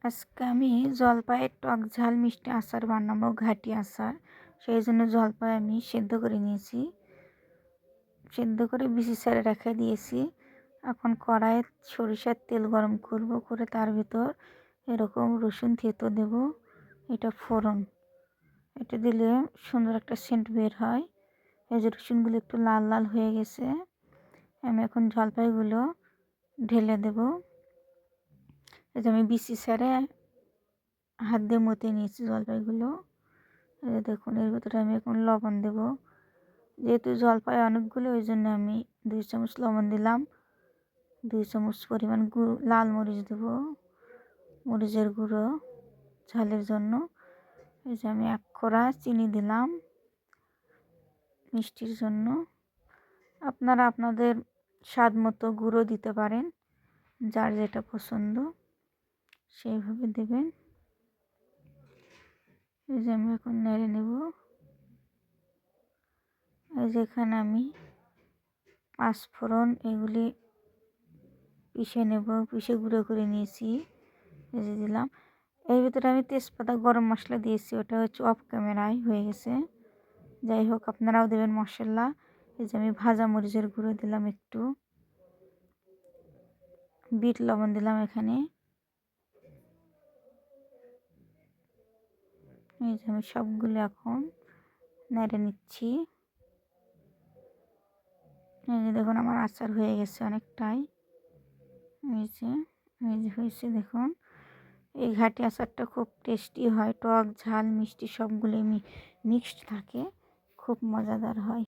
আজকে আমি জলপাইয়ের টক ঝাল মিষ্টি আচার বানাবো, ঘাটি আচার। সেই জন্য জলপাই আমি সেদ্ধ করে নিয়েছি, সেদ্ধ করে বিচি ছেড়ে রেখে দিয়েছি। এখন কড়াইয়ে সরিষার তেল গরম করব, করে তার ভিতর এরকম রসুন থেতো দেব। এটা ফোড়ন, এটা দিলে সুন্দর একটা সেন্ট বের হয়। এই যে রসুনগুলো একটু লাল লাল হয়ে গেছে, আমি এখন জলপাইগুলো ঢেলে দেব। এই যে আমি বিচি ছেড়ে হাত দিয়ে মতে নিয়েছি জলপাইগুলো। এই দেখুন, এর ভিতরে আমি এখন লবণ দেব। যেহেতু জলপাই অনেকগুলো, ওই জন্য আমি 2 চামচ লবণ দিলাম। 2 চামচ পরিমাণ লাল মরিচ দেব, মরিচের গুঁড়ো ঝালের জন্য। এই যে আমি 1 কোড়া চিনি দিলাম মিষ্টির জন্য। আপনারা আপনাদের স্বাদ মতো গুঁড়ো দিতে পারেন, যার যেটা পছন্দ সেইভাবে দেবেন। এই যে আমি এখন নেড়ে নেব। এই যে এখানে আমি পাঁচফোড়ন এগুলি পিষে নেব, পিষে গুঁড়ো করে নিয়েছি, এই যে দিলাম। এর ভিতরে আমি তেজপাতা গরম মশলা দিয়েছি, ওটা হচ্ছে অফ ক্যামেরায় হয়ে গেছে। যাই হোক, আপনারাও দেবেন মশলা। এই যে আমি ভাজা মরিচের গুঁড়ো দিলাম, একটু বিট লবণ দিলাম এখানে। এই যে আমি সবগুলো এখন নেড়ে নিচ্ছি। এই যে দেখুন, আমার আচার হয়ে গেছে অনেকটাই। এই যে হয়েছে দেখুন। এই ঘাটি আচারটা খুব টেস্টি হয়, টক ঝাল মিষ্টি সবগুলোই মিক্সড থাকে, খুব মজাদার হয়।